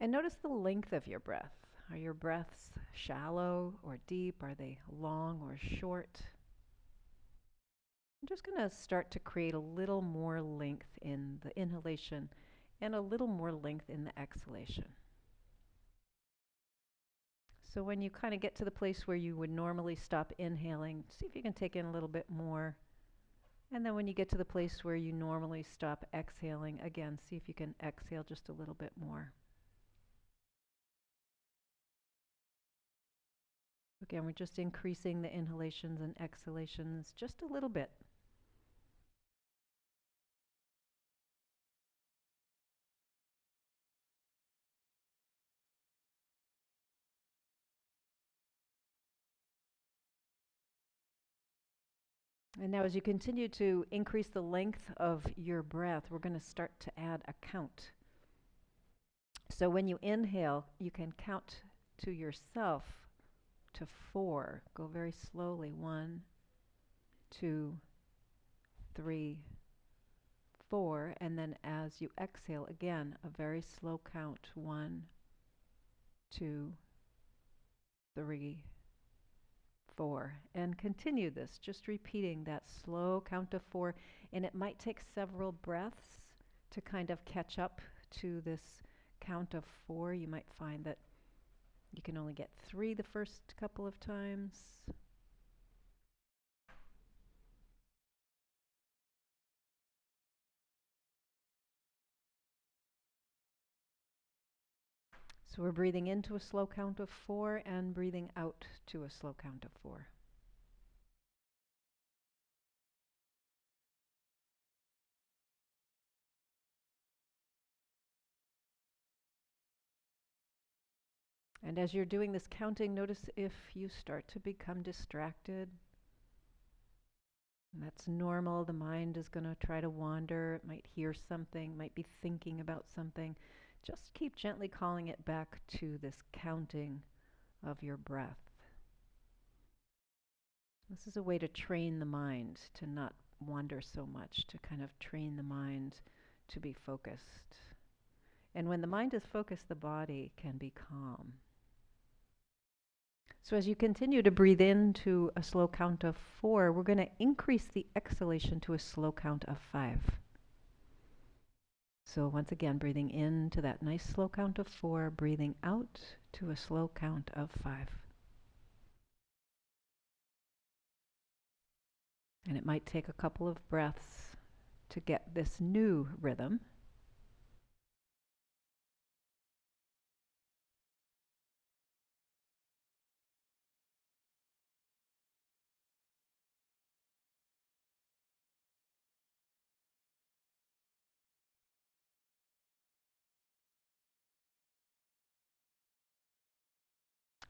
And notice the length of your breath. Are your breaths shallow or deep? Are they long or short? I'm just going to start to create a little more length in the inhalation and a little more length in the exhalation. So when you kind of get to the place where you would normally stop inhaling, see if you can take in a little bit more. And then when you get to the place where you normally stop exhaling, again, see if you can exhale just a little bit more. Again, we're just increasing the inhalations and exhalations just a little bit. And now as you continue to increase the length of your breath, we're going to start to add a count. So when you inhale, you can count to yourself to 4. Go very slowly. 1, 2, 3, 4. And then as you exhale, again, a very slow count. 1, 2, 3, 4. And continue this, just repeating that slow count of 4. And it might take several breaths to kind of catch up to this count of 4. You might find that you can only get 3 the first couple of times. So we're breathing into a slow count of 4 and breathing out to a slow count of 4. And as you're doing this counting, notice if you start to become distracted. And that's normal. The mind is going to try to wander. It might hear something, might be thinking about something. Just keep gently calling it back to this counting of your breath. This is a way to train the mind to not wander so much, to kind of train the mind to be focused. And when the mind is focused, the body can be calm. So as you continue to breathe into a slow count of 4, we're going to increase the exhalation to a slow count of 5. So once again, breathing into that nice slow count of 4, breathing out to a slow count of 5. And it might take a couple of breaths to get this new rhythm.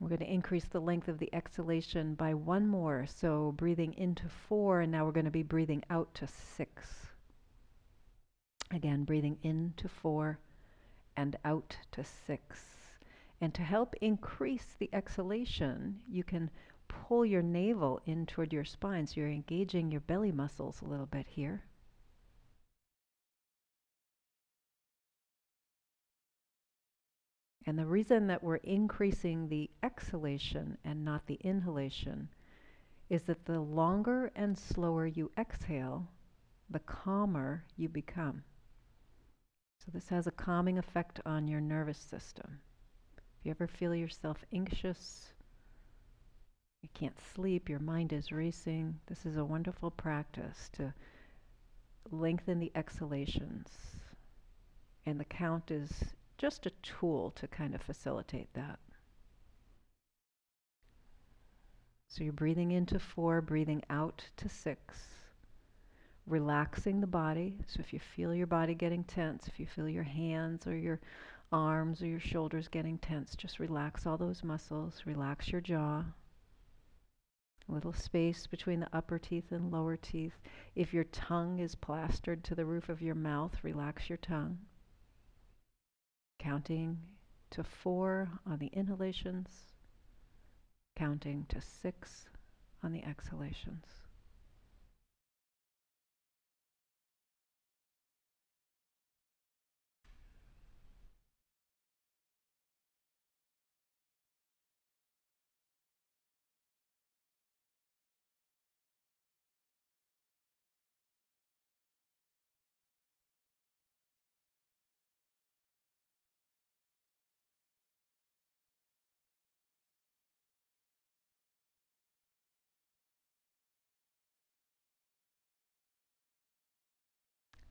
We're going to increase the length of the exhalation by 1 more. So breathing into 4, and now we're going to be breathing out to 6. Again, breathing into 4 and out to 6. And to help increase the exhalation, you can pull your navel in toward your spine. So you're engaging your belly muscles a little bit here. And the reason that we're increasing the exhalation and not the inhalation is that the longer and slower you exhale, the calmer you become. So this has a calming effect on your nervous system. If you ever feel yourself anxious, you can't sleep, your mind is racing, this is a wonderful practice to lengthen the exhalations. And the count is just a tool to kind of facilitate that. So you're breathing into 4, breathing out to 6, relaxing the body. So if you feel your body getting tense, if you feel your hands or your arms or your shoulders getting tense, just relax all those muscles, relax your jaw. A little space between the upper teeth and lower teeth. If your tongue is plastered to the roof of your mouth, relax your tongue. Counting to 4 on the inhalations, counting to 6 on the exhalations.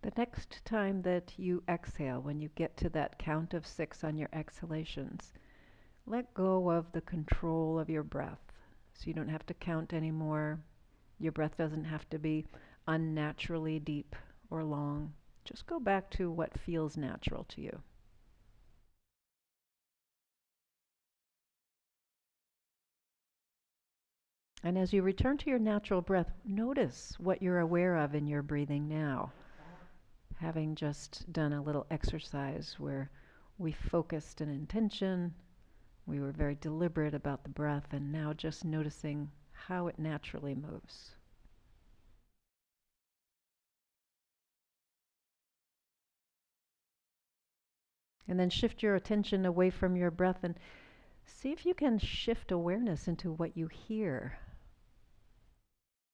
The next time that you exhale, when you get to that count of 6 on your exhalations, let go of the control of your breath. So you don't have to count anymore. Your breath doesn't have to be unnaturally deep or long. Just go back to what feels natural to you. And as you return to your natural breath, notice what you're aware of in your breathing now. Having just done a little exercise where we focused an intention, we were very deliberate about the breath, and now just noticing how it naturally moves. And then shift your attention away from your breath and see if you can shift awareness into what you hear.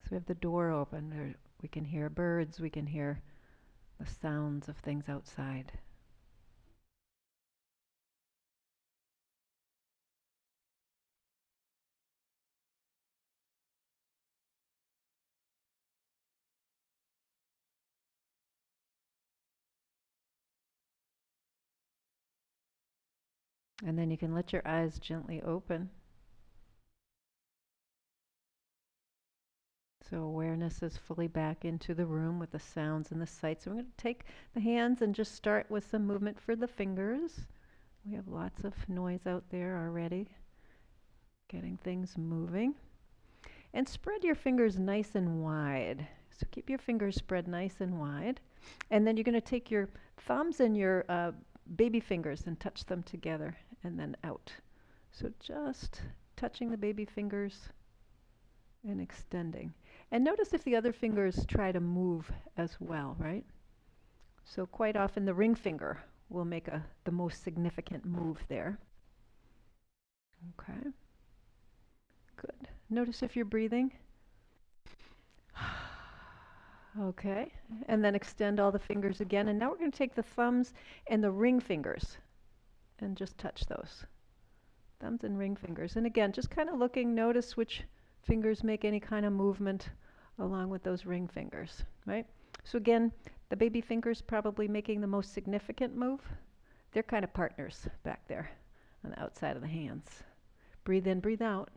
So we have the door open, we can hear birds, we can hear the sounds of things outside. And then you can let your eyes gently open. So awareness is fully back into the room with the sounds and the sights. So we're going to take the hands and just start with some movement for the fingers. We have lots of noise out there already, getting things moving. And spread your fingers nice and wide. So keep your fingers spread nice and wide. And then you're going to take your thumbs and your baby fingers and touch them together and then out. So just touching the baby fingers and extending. And notice if the other fingers try to move as well, right? So quite often the ring finger will make the most significant move there. Okay. Good. Notice if you're breathing. Okay. And then extend all the fingers again. And now we're going to take the thumbs and the ring fingers and just touch those. Thumbs and ring fingers. And again, just kind of looking, notice which fingers make any kind of movement along with those ring fingers, right? So again, the baby fingers probably making the most significant move. They're kind of partners back there on the outside of the hands. Breathe in, breathe out.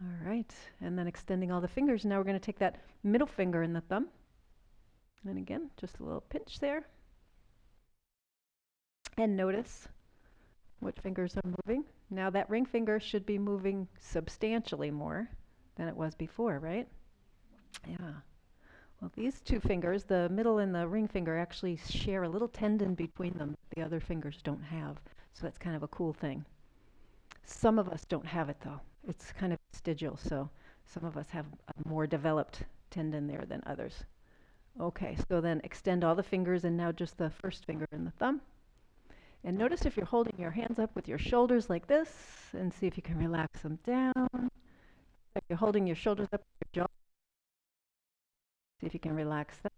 All right, and then extending all the fingers. Now we're going to take that middle finger and the thumb. And again, just a little pinch there. And notice which fingers are moving. Now that ring finger should be moving substantially more than it was before, right? Yeah. Well, these two fingers, the middle and the ring finger, actually share a little tendon between them that the other fingers don't have. So that's kind of a cool thing. Some of us don't have it, though. It's kind of vestigial, so some of us have a more developed tendon there than others. Okay, so then extend all the fingers, and now just the first finger and the thumb. And notice if you're holding your hands up with your shoulders like this, and see if you can relax them down. If you're holding your shoulders up with your jaw, see if you can relax them.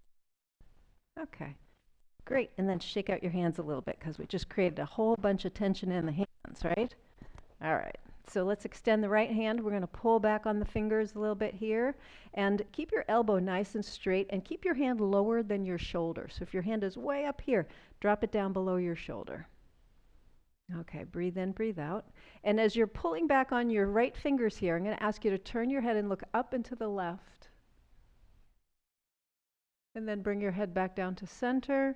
Okay, great. And then shake out your hands a little bit, because we just created a whole bunch of tension in the hands, right? All right. So let's extend the right hand. We're going to pull back on the fingers a little bit here. And keep your elbow nice and straight, and keep your hand lower than your shoulder. So if your hand is way up here, drop it down below your shoulder. Okay, breathe in, breathe out. And as you're pulling back on your right fingers here, I'm going to ask you to turn your head and look up and to the left. And then bring your head back down to center.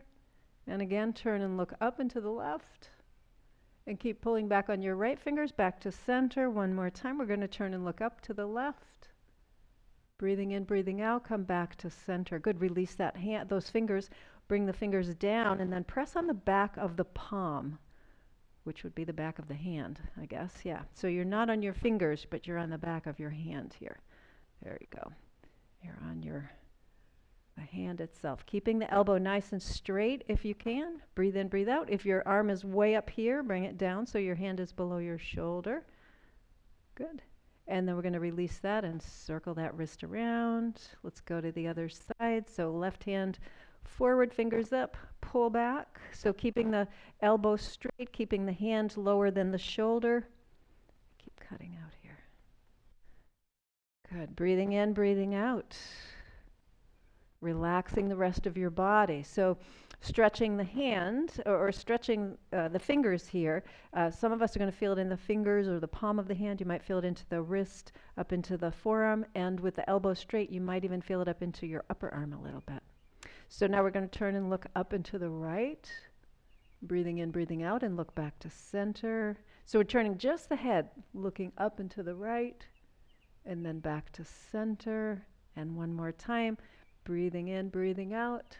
And again, turn and look up and to the left. And keep pulling back on your right fingers back to center. One more time. We're going to turn and look up to the left. Breathing in, breathing out. Come back to center. Good. Release that hand, those fingers. Bring the fingers down and then press on the back of the palm, which would be the back of the hand, I guess. Yeah. So you're not on your fingers, but you're on the back of your hand here. There you go. You're on the hand itself. Keeping the elbow nice and straight if you can. Breathe in, breathe out. If your arm is way up here, bring it down so your hand is below your shoulder. Good. And then we're going to release that and circle that wrist around. Let's go to the other side. So left hand forward, fingers up, pull back. So keeping the elbow straight, keeping the hand lower than the shoulder. Keep cutting out here. Good. Breathing in, breathing out. relaxing the rest of your body. So stretching the hand or stretching the fingers here. Some of us are going to feel it in the fingers or the palm of the hand. You might feel it into the wrist, up into the forearm, and with the elbow straight, you might even feel it up into your upper arm a little bit. So now we're going to turn and look up and to the right, breathing in, breathing out, and look back to center. So we're turning just the head, looking up and to the right, and then back to center. And one more time, breathing in, breathing out,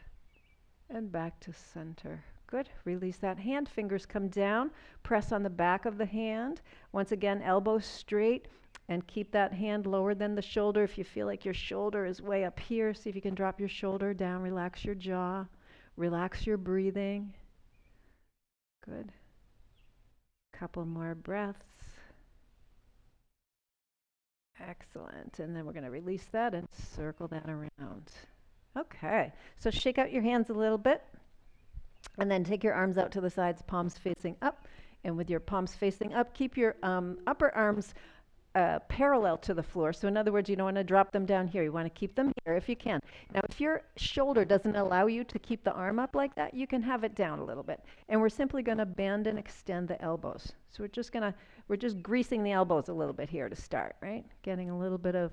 and back to center. Good. Release that hand. Fingers come down. Press on the back of the hand. Once again, elbows straight, and keep that hand lower than the shoulder. If you feel like your shoulder is way up here, see if you can drop your shoulder down. Relax your jaw. Relax your breathing. Good. Couple more breaths. Excellent. And then we're going to release that and circle that around. Okay. So shake out your hands a little bit. And then take your arms out to the sides, palms facing up. And with your palms facing up, keep your upper arms parallel to the floor. So in other words, you don't want to drop them down here. You want to keep them here if you can. Now, if your shoulder doesn't allow you to keep the arm up like that, you can have it down a little bit. And we're simply going to bend and extend the elbows. So we're just greasing the elbows a little bit here to start, right? Getting a little bit of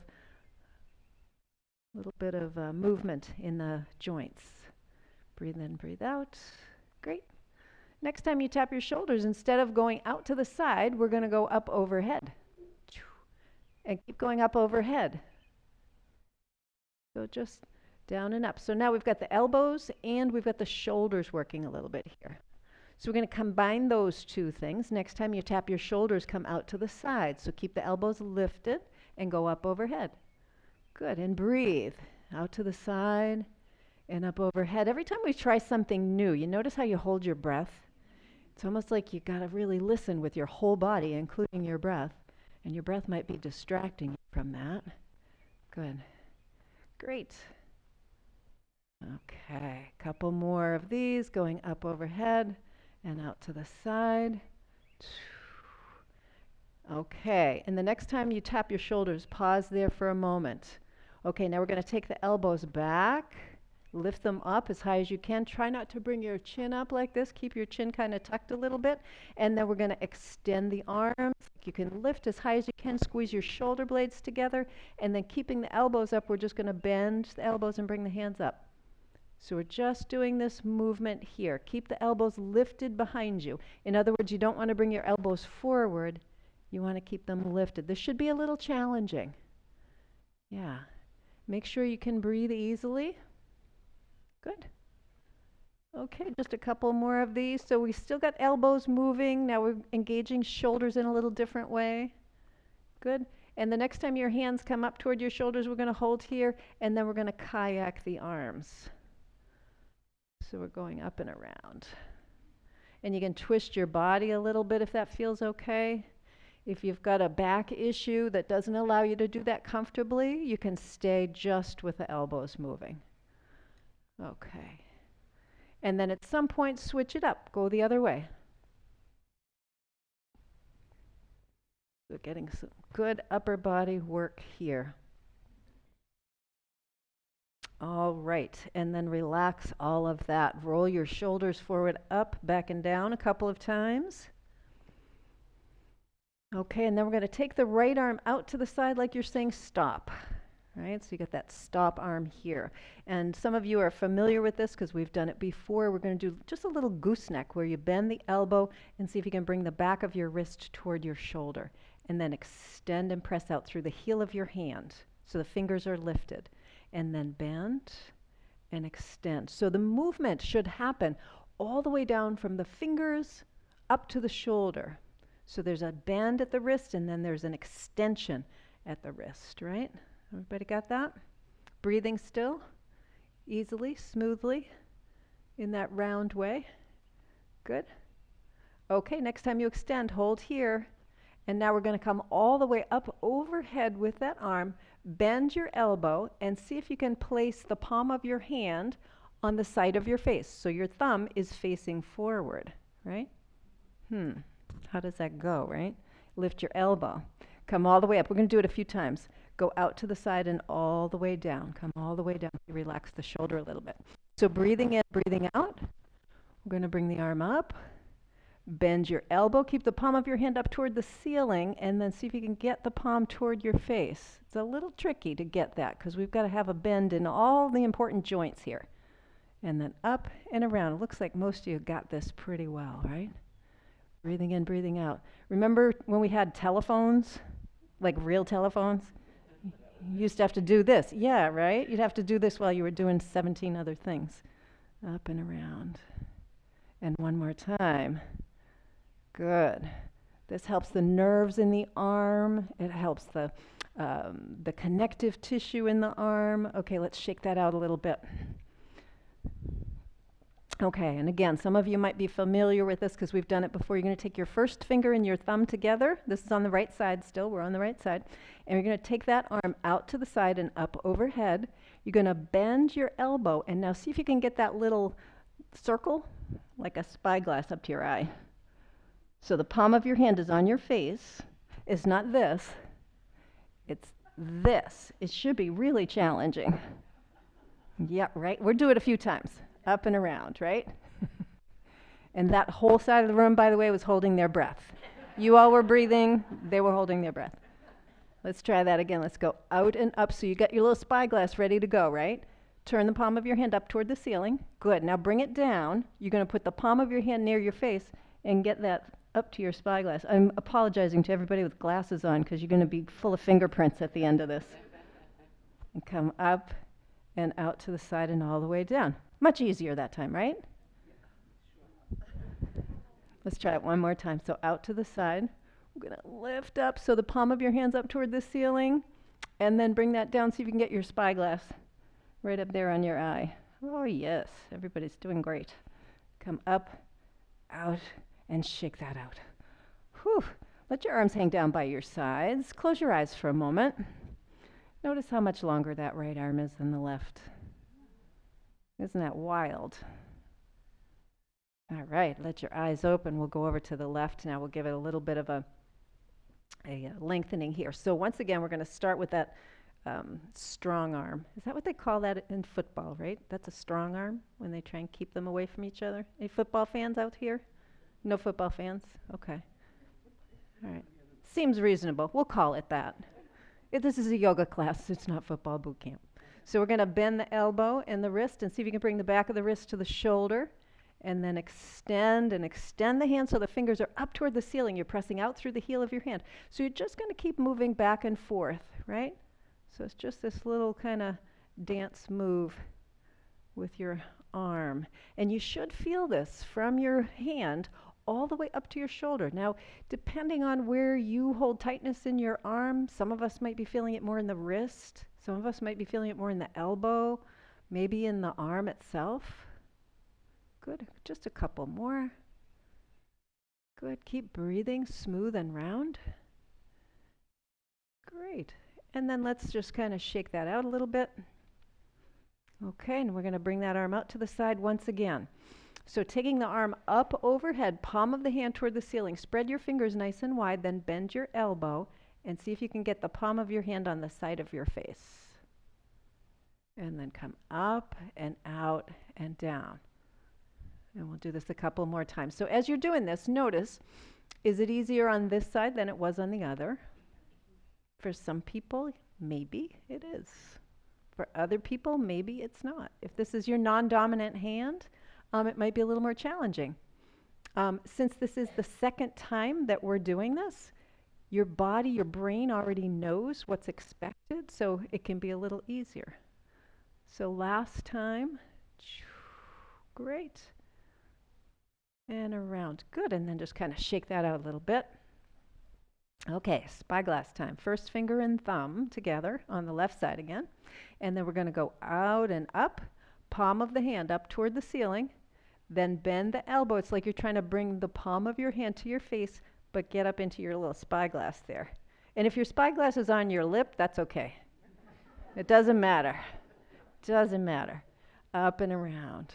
movement in the joints. Breathe in, breathe out. Great. Next time you tap your shoulders, instead of going out to the side, we're going to go up overhead. And keep going up overhead. So just down and up. So now we've got the elbows and we've got the shoulders working a little bit here. So we're going to combine those two things. Next time you tap your shoulders, come out to the side. So keep the elbows lifted and go up overhead. Good. And breathe. Out to the side and up overhead. Every time we try something new, you notice how you hold your breath? It's almost like you got to really listen with your whole body, including your breath. And your breath might be distracting you from that. Good. Great. Okay, couple more of these going up overhead and out to the side. Okay, and the next time you tap your shoulders, pause there for a moment. Okay, now we're going to take the elbows back, lift them up as high as you can. Try not to bring your chin up like this. Keep your chin kind of tucked a little bit. And then we're going to extend the arms. You can lift as high as you can, squeeze your shoulder blades together, and then keeping the elbows up, we're just going to bend the elbows and bring the hands up. So we're just doing this movement here. Keep the elbows lifted behind you. In other words, you don't want to bring your elbows forward. You want to keep them lifted. This should be a little challenging. Yeah. Make sure you can breathe easily. Good. Okay, just a couple more of these. So we still got elbows moving. Now we're engaging shoulders in a little different way. Good. And the next time your hands come up toward your shoulders, we're going to hold here, and then we're going to kayak the arms. So we're going up and around. And you can twist your body a little bit if that feels okay. If you've got a back issue that doesn't allow you to do that comfortably, you can stay just with the elbows moving. Okay. And then at some point, switch it up. Go the other way. We're getting some good upper body work here. All right. And then relax all of that. Roll your shoulders forward, up, back, and down a couple of times. Okay. And then we're going to take the right arm out to the side like you're saying stop. Right, so you got that stop arm here. And some of you are familiar with this because we've done it before. We're going to do just a little gooseneck where you bend the elbow and see if you can bring the back of your wrist toward your shoulder. And then extend and press out through the heel of your hand so the fingers are lifted. And then bend and extend. So the movement should happen all the way down from the fingers up to the shoulder. So there's a bend at the wrist and then there's an extension at the wrist, right? Everybody got that? Breathing still, easily, smoothly, in that round way. Good. Okay, next time you extend, hold here. And now we're going to come all the way up overhead with that arm, bend your elbow, and see if you can place the palm of your hand on the side of your face. So your thumb is facing forward, right? How does that go, right? Lift your elbow. Come all the way up. We're going to do it a few times. Go out to the side and all the way down. Come all the way down. Relax the shoulder a little bit. So breathing in, breathing out. We're going to bring the arm up. Bend your elbow. Keep the palm of your hand up toward the ceiling, and then see if you can get the palm toward your face. It's a little tricky to get that because we've got to have a bend in all the important joints here. And then up and around. It looks like most of you got this pretty well, right? Breathing in, breathing out. Remember when we had telephones, like real telephones? You used to have to do this. Yeah, right? You'd have to do this while you were doing 17 other things. Up and around. And one more time. Good. This helps the nerves in the arm. It helps the connective tissue in the arm. Okay, let's shake that out a little bit. Okay, and again, some of you might be familiar with this because we've done it before. You're going to take your first finger and your thumb together. This is on the right side still. We're on the right side. And you're going to take that arm out to the side and up overhead. You're going to bend your elbow. And now see if you can get that little circle, like a spyglass, up to your eye. So the palm of your hand is on your face. It's not this. It's this. It should be really challenging. Yeah, right? We'll do it a few times. Up and around, right? And that whole side of the room, by the way, was holding their breath. You all were breathing. They were holding their breath. Let's try that again. Let's go out and up. So you got your little spyglass ready to go, right? Turn the palm of your hand up toward the ceiling. Good. Now bring it down. You're going to put the palm of your hand near your face and get that up to your spyglass. I'm apologizing to everybody with glasses on because you're going to be full of fingerprints at the end of this. And come up and out to the side and all the way down. Much easier that time, right? Let's try it one more time. So out to the side. We're going to lift up so the palm of your hand's up toward the ceiling, and then bring that down so you can get your spyglass right up there on your eye. Oh, yes. Everybody's doing great. Come up, out, and shake that out. Whew. Let your arms hang down by your sides. Close your eyes for a moment. Notice how much longer that right arm is than the left. Isn't that wild? All right, let your eyes open. We'll go over to the left now. We'll give it a little bit of a lengthening here. So once again, we're going to start with that strong arm. Is that what they call that in football, right? That's a strong arm when they try and keep them away from each other. Any football fans out here? No football fans? Okay. All right. Seems reasonable. We'll call it that. This is a yoga class. It's not football boot camp. So we're going to bend the elbow and the wrist and see if you can bring the back of the wrist to the shoulder, and then extend the hand so the fingers are up toward the ceiling. You're pressing out through the heel of your hand. So you're just going to keep moving back and forth, right? So it's just this little kind of dance move with your arm. And you should feel this from your hand all the way up to your shoulder. Now, depending on where you hold tightness in your arm, some of us might be feeling it more in the wrist. Some of us might be feeling it more in the elbow, maybe in the arm itself. Good. Just a couple more. Good. Keep breathing smooth and round. Great. And then let's just kind of shake that out a little bit. Okay, and we're going to bring that arm out to the side once again. So taking the arm up overhead, palm of the hand toward the ceiling. Spread your fingers nice and wide, then bend your elbow and see if you can get the palm of your hand on the side of your face. And then come up and out and down. And we'll do this a couple more times. So as you're doing this, notice, is it easier on this side than it was on the other? For some people, maybe it is. For other people, maybe it's not. If this is your non-dominant hand, it might be a little more challenging. Since this is the second time that we're doing this, your body, your brain already knows what's expected, so it can be a little easier. So last time, great. And around, good. And then just kind of shake that out a little bit. Okay, spyglass time. First finger and thumb together on the left side again. And then we're going to go out and up, palm of the hand up toward the ceiling. Then bend the elbow. It's like you're trying to bring the palm of your hand to your face, but get up into your little spyglass there. And if your spyglass is on your lip, that's okay. It doesn't matter. Doesn't matter. Up and around.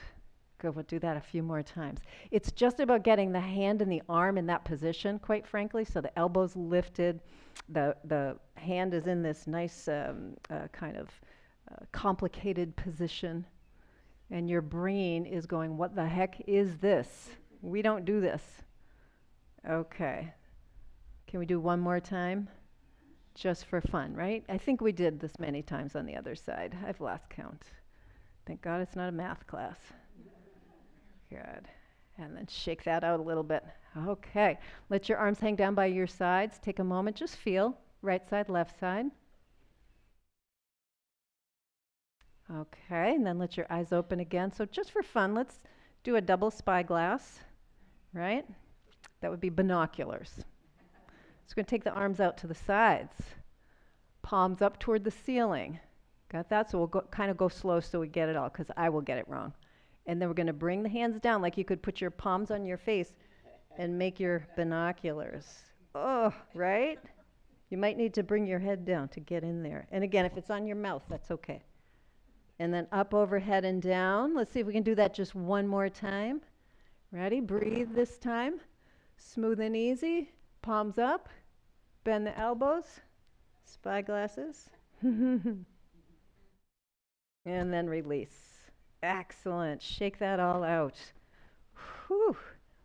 Good, we'll do that a few more times. It's just about getting the hand and the arm in that position, quite frankly. So the elbow's lifted, the hand is in this nice kind of complicated position, and your brain is going, what the heck is this? We don't do this. Okay. Can we do one more time? Just for fun, right? I think we did this many times on the other side. I've lost count. Thank God it's not a math class. Good. And then shake that out a little bit. Okay. Let your arms hang down by your sides. Take a moment. Just feel. Right side, left side. Okay. And then let your eyes open again. So just for fun, let's do a double spyglass, right? That would be binoculars. So we're going to take the arms out to the sides. Palms up toward the ceiling. Got that? So we'll kind of go slow so we get it all, because I will get it wrong. And then we're going to bring the hands down like you could put your palms on your face and make your binoculars. Oh, right? You might need to bring your head down to get in there. And again, if it's on your mouth, that's okay. And then up, overhead, and down. Let's see if we can do that just one more time. Ready? Breathe this time. Smooth and easy. Palms up. Bend the elbows. Spyglasses. And then release. Excellent. Shake that all out. Whew.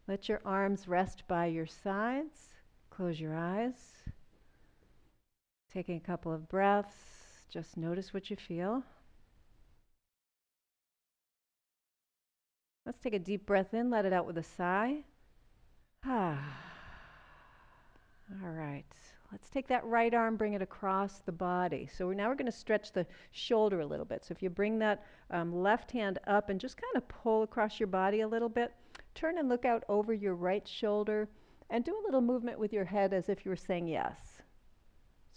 Let your arms rest by your sides. Close your eyes. Taking a couple of breaths. Just notice what you feel. Let's take a deep breath in. Let it out with a sigh. All right. Let's take that right arm, bring it across the body. So now we're going to stretch the shoulder a little bit. So if you bring that left hand up and just kind of pull across your body a little bit, turn and look out over your right shoulder and do a little movement with your head as if you were saying yes.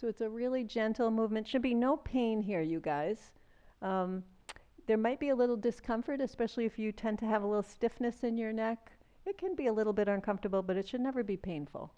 So it's a really gentle movement. Should be no pain here, you guys. There might be a little discomfort, especially if you tend to have a little stiffness in your neck. It can be a little bit uncomfortable, but it should never be painful.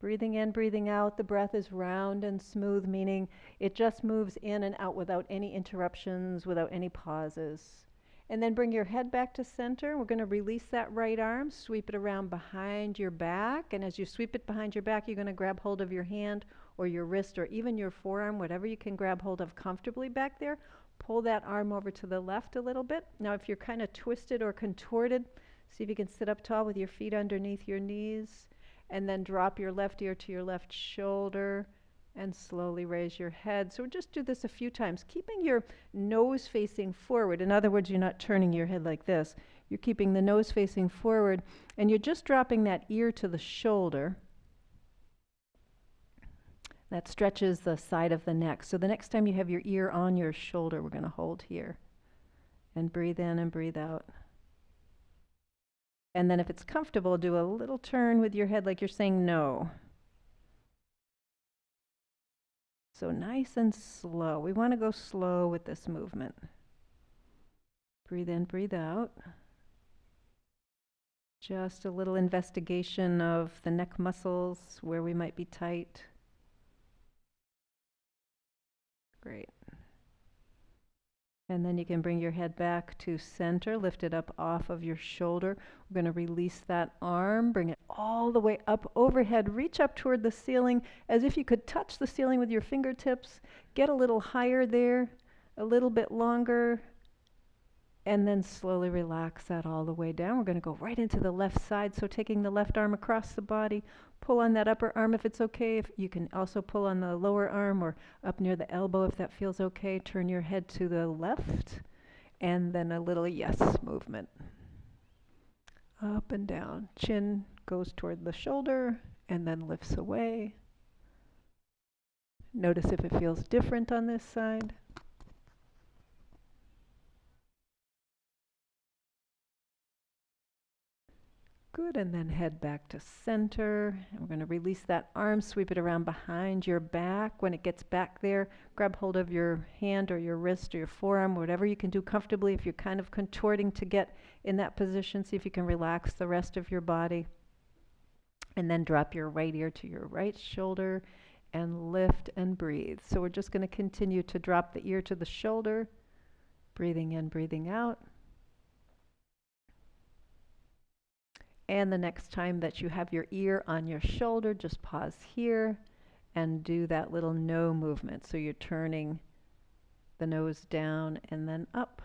Breathing in, breathing out, the breath is round and smooth, meaning it just moves in and out without any interruptions, without any pauses. And then bring your head back to center. We're going to release that right arm, sweep it around behind your back. And as you sweep it behind your back, you're going to grab hold of your hand or your wrist or even your forearm, whatever you can grab hold of comfortably back there. Pull that arm over to the left a little bit. Now, if you're kind of twisted or contorted, see if you can sit up tall with your feet underneath your knees. And then drop your left ear to your left shoulder and slowly raise your head. So just do this a few times, keeping your nose facing forward. In other words, you're not turning your head like this. You're keeping the nose facing forward, and you're just dropping that ear to the shoulder. That stretches the side of the neck. So the next time you have your ear on your shoulder, we're going to hold here. And breathe in and breathe out. And then if it's comfortable, do a little turn with your head like you're saying no. So nice and slow. We want to go slow with this movement. Breathe in, breathe out. Just a little investigation of the neck muscles, where we might be tight. Great. And then you can bring your head back to center, lift it up off of your shoulder. We're going to release that arm, bring it all the way up overhead, reach up toward the ceiling as if you could touch the ceiling with your fingertips. Get a little higher there, a little bit longer, and then slowly relax that all the way down. We're going to go right into the left side, so taking the left arm across the body, pull on that upper arm if it's okay. If you can also pull on the lower arm or up near the elbow if that feels okay. Turn your head to the left, and then a little yes movement. Up and down. Chin goes toward the shoulder and then lifts away. Notice if it feels different on this side. Good, and then head back to center. And we're going to release that arm, sweep it around behind your back. When it gets back there, grab hold of your hand or your wrist or your forearm, whatever you can do comfortably. If you're kind of contorting to get in that position, see if you can relax the rest of your body. And then drop your right ear to your right shoulder and lift and breathe. So we're just going to continue to drop the ear to the shoulder, breathing in, breathing out. And the next time that you have your ear on your shoulder, just pause here and do that little no movement. So you're turning the nose down and then up.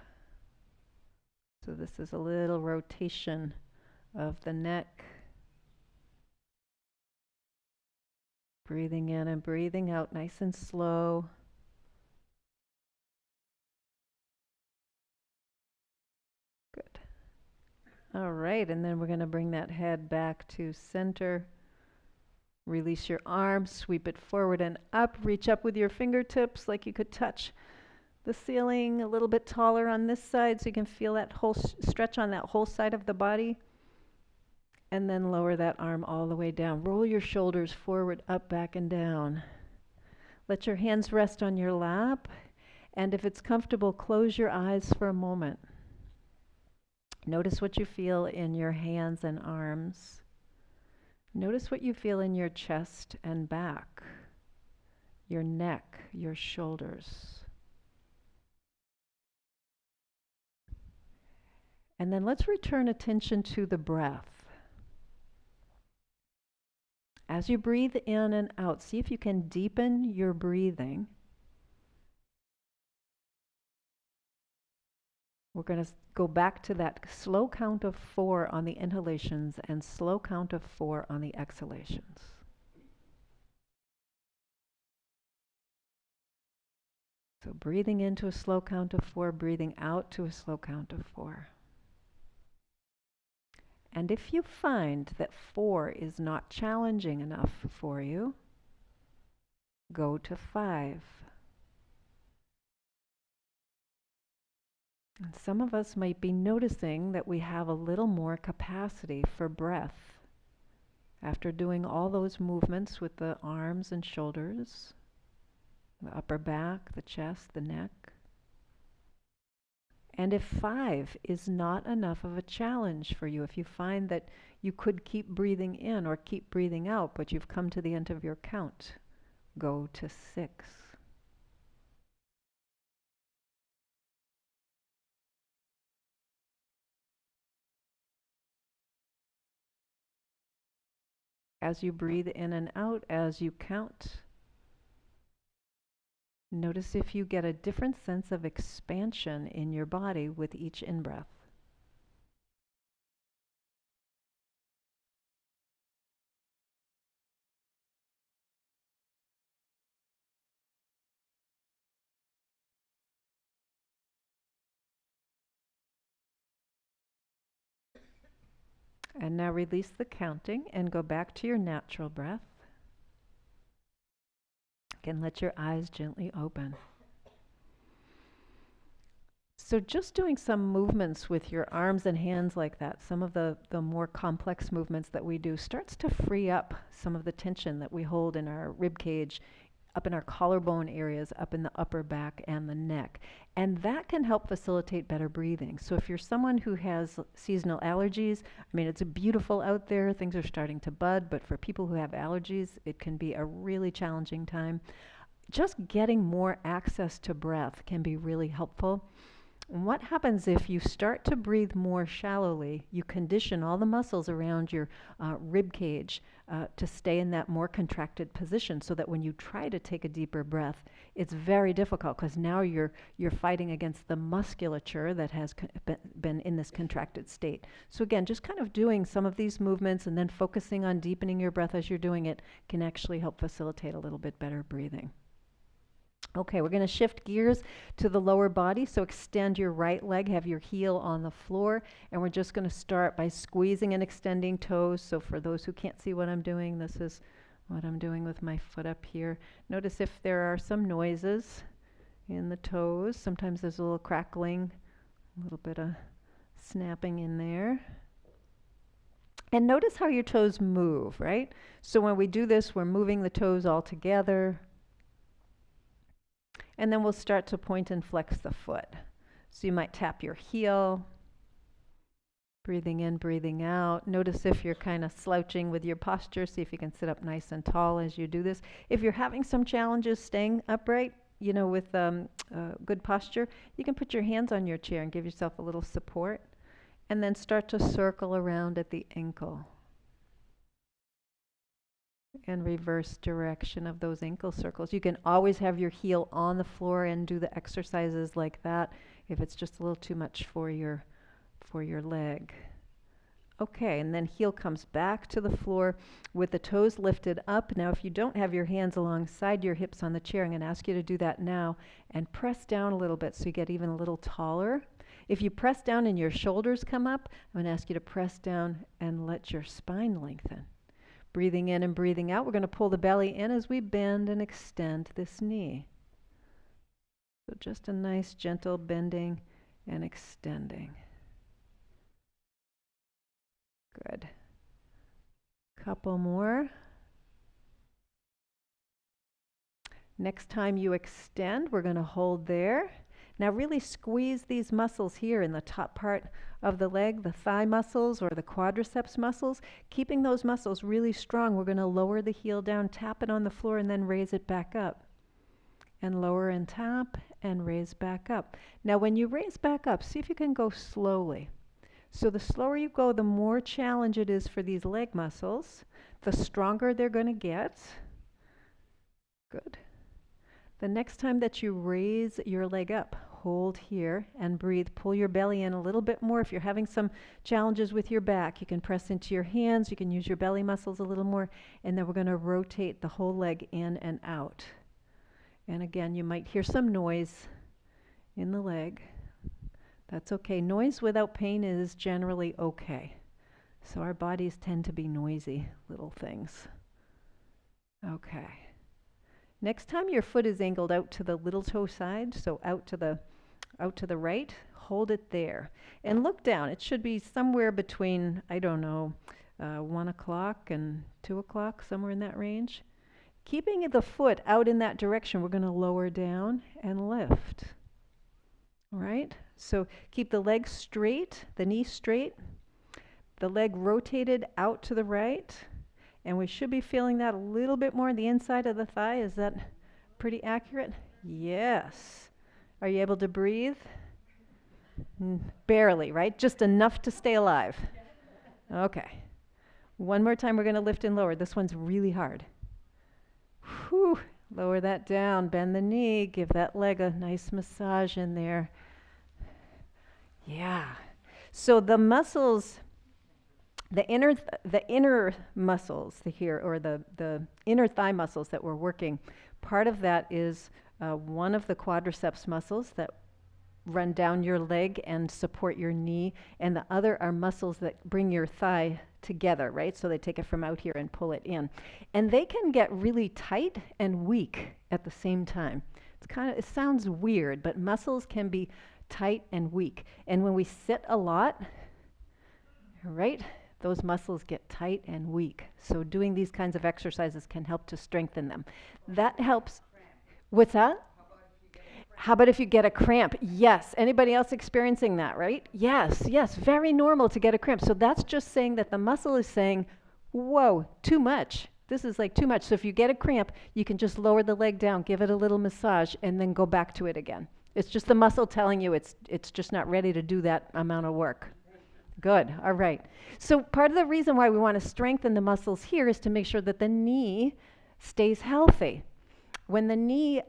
So this is a little rotation of the neck. Breathing in and breathing out nice and slow. Good. All right, and then we're going to bring that head back to center. Release your arms, sweep it forward and up. Reach up with your fingertips like you could touch the ceiling a little bit taller on this side so you can feel that whole stretch on that whole side of the body. And then lower that arm all the way down. Roll your shoulders forward, up, back, and down. Let your hands rest on your lap. And if it's comfortable, close your eyes for a moment. Notice what you feel in your hands and arms. Notice what you feel in your chest and back, your neck, your shoulders. And then let's return attention to the breath. As you breathe in and out, see if you can deepen your breathing. We're going to go back to that slow count of 4 on the inhalations and slow count of 4 on the exhalations. So breathing into a slow count of 4, breathing out to a slow count of 4. And if you find that 4 is not challenging enough for you, go to 5. And some of us might be noticing that we have a little more capacity for breath after doing all those movements with the arms and shoulders, the upper back, the chest, the neck. And if 5 is not enough of a challenge for you, if you find that you could keep breathing in or keep breathing out, but you've come to the end of your count, go to 6. As you breathe in and out, as you count, notice if you get a different sense of expansion in your body with each in-breath. And now release the counting and go back to your natural breath. Again, let your eyes gently open. So just doing some movements with your arms and hands like that, some of the more complex movements that we do, starts to free up some of the tension that we hold in our rib cage, up in our collarbone areas, up in the upper back and the neck. And that can help facilitate better breathing. So if you're someone who has seasonal allergies, I mean, it's beautiful out there, things are starting to bud, but for people who have allergies, it can be a really challenging time. Just getting more access to breath can be really helpful. And what happens if you start to breathe more shallowly? You condition all the muscles around your rib cage to stay in that more contracted position, so that when you try to take a deeper breath, it's very difficult, because now you're fighting against the musculature that has been in this contracted state. So again, just kind of doing some of these movements and then focusing on deepening your breath as you're doing it can actually help facilitate a little bit better breathing. Okay, we're going to shift gears to the lower body. So extend your right leg, have your heel on the floor, and we're just going to start by squeezing and extending toes. So for those who can't see what I'm doing, this is what I'm doing with my foot up here. Notice if there are some noises in the toes. Sometimes there's a little crackling, a little bit of snapping in there. And notice how your toes move, right? So when we do this, we're moving the toes all together. And then we'll start to point and flex the foot. So you might tap your heel, breathing in, breathing out. Notice if you're kind of slouching with your posture. See if you can sit up nice and tall as you do this. If you're having some challenges staying upright, you know, with good posture, you can put your hands on your chair and give yourself a little support. And then start to circle around at the ankle. And reverse direction of those ankle circles. You can always have your heel on the floor and do the exercises like that if it's just a little too much for your leg. Okay, and then heel comes back to the floor with the toes lifted up. Now, if you don't have your hands alongside your hips on the chair, I'm going to ask you to do that now and press down a little bit so you get even a little taller. If you press down and your shoulders come up, I'm going to ask you to press down and let your spine lengthen. Breathing in and breathing out, we're going to pull the belly in as we bend and extend this knee. So just a nice gentle bending and extending. Good. Couple more. Next time you extend, we're going to hold there. Now really squeeze these muscles here in the top part of the leg, the thigh muscles or the quadriceps muscles. Keeping those muscles really strong, we're going to lower the heel down, tap it on the floor, and then raise it back up. And lower and tap and raise back up. Now when you raise back up, see if you can go slowly. So the slower you go, the more challenge it is for these leg muscles, the stronger they're going to get. Good. The next time that you raise your leg up, hold here and breathe. Pull your belly in a little bit more. If you're having some challenges with your back, you can press into your hands. You can use your belly muscles a little more. And then we're going to rotate the whole leg in and out. And again, you might hear some noise in the leg. That's okay. Noise without pain is generally okay. So our bodies tend to be noisy little things. Okay. Next time your foot is angled out to the little toe side, so out to the right, hold it there. And look down. It should be somewhere between, 1 o'clock and 2 o'clock, somewhere in that range. Keeping the foot out in that direction, we're going to lower down and lift. All right? So keep the leg straight, the knee straight, the leg rotated out to the right, and we should be feeling that a little bit more on the inside of the thigh. Is that pretty accurate? Yes. Are you able to breathe? Barely, right? Just enough to stay alive. Okay. One more time, we're going to lift and lower. This one's really hard. Whew. Lower that down, bend the knee, give that leg a nice massage in there. Yeah. So the muscles, the inner muscles here, or the inner thigh muscles that we're working, part of that is one of the quadriceps muscles that run down your leg and support your knee, and the other are muscles that bring your thigh together, right? So they take it from out here and pull it in. And they can get really tight and weak at the same time. It sounds weird, but muscles can be tight and weak. And when we sit a lot, right, those muscles get tight and weak. So doing these kinds of exercises can help to strengthen them. That helps. What's that? How about if you get a cramp? Yes. Anybody else experiencing that, right? Yes, very normal to get a cramp. So that's just saying that the muscle is saying, whoa, too much. This is like too much. So if you get a cramp, you can just lower the leg down, give it a little massage, and then go back to it again. It's just the muscle telling you it's just not ready to do that amount of work. Good. All right. So part of the reason why we want to strengthen the muscles here is to make sure that the knee stays healthy. When the knee,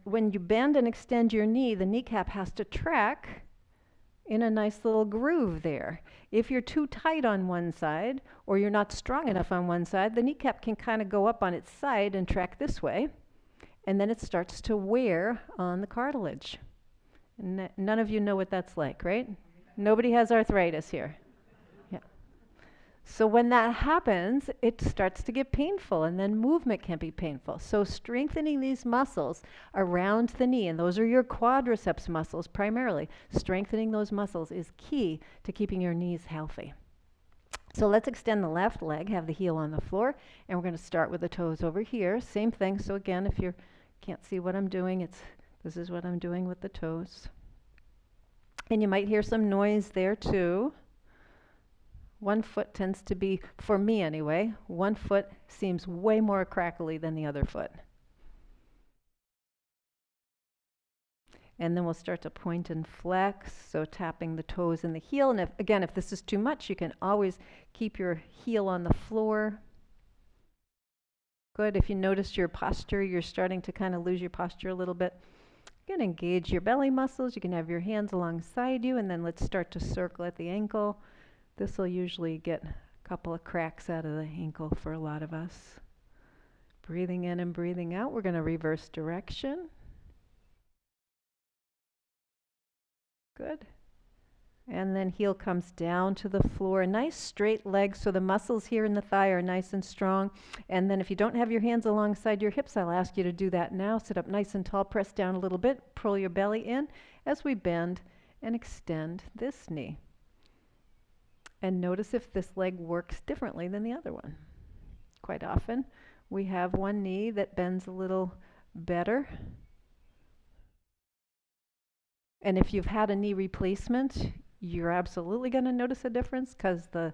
when you bend and extend your knee, the kneecap has to track in a nice little groove there. If you're too tight on one side, or you're not strong enough on one side, the kneecap can kind of go up on its side and track this way, and then it starts to wear on the cartilage. None of you know what that's like, right? Nobody has arthritis here. Yeah. So when that happens, it starts to get painful, and then movement can be painful. So strengthening these muscles around the knee, and those are your quadriceps muscles primarily, strengthening those muscles is key to keeping your knees healthy. So let's extend the left leg, have the heel on the floor, and we're going to start with the toes over here. Same thing. So again, if you can't see what I'm doing, this is what I'm doing with the toes. And you might hear some noise there too. One foot tends to be, for me anyway, one foot seems way more crackly than the other foot. And then we'll start to point and flex, so tapping the toes and the heel. And if this is too much, you can always keep your heel on the floor. Good. If you notice your posture, you're starting to kind of lose your posture a little bit. You can engage your belly muscles. You can have your hands alongside you, and then let's start to circle at the ankle. This will usually get a couple of cracks out of the ankle for a lot of us. Breathing in and breathing out. We're going to reverse direction. Good. And then heel comes down to the floor. A nice straight leg, so the muscles here in the thigh are nice and strong. And then if you don't have your hands alongside your hips, I'll ask you to do that now. Sit up nice and tall, press down a little bit, pull your belly in as we bend and extend this knee. And notice if this leg works differently than the other one. Quite often we have one knee that bends a little better. And if you've had a knee replacement, you're absolutely going to notice a difference because the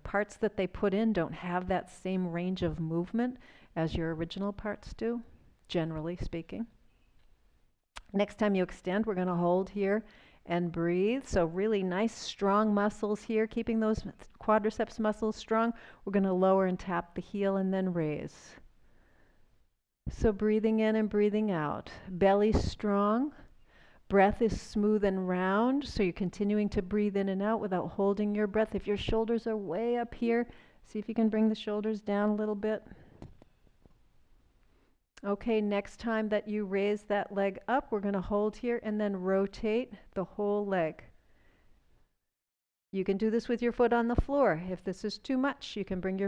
parts that they put in don't have that same range of movement as your original parts do, generally speaking. Next time you extend, we're going to hold here and breathe. So really nice, strong muscles here, keeping those quadriceps muscles strong. We're going to lower and tap the heel and then raise. So breathing in and breathing out. Belly strong. Breath is smooth and round, so you're continuing to breathe in and out without holding your breath. If your shoulders are way up here, see if you can bring the shoulders down a little bit. Okay, next time that you raise that leg up, we're going to hold here and then rotate the whole leg. You can do this with your foot on the floor. If this is too much, you can bring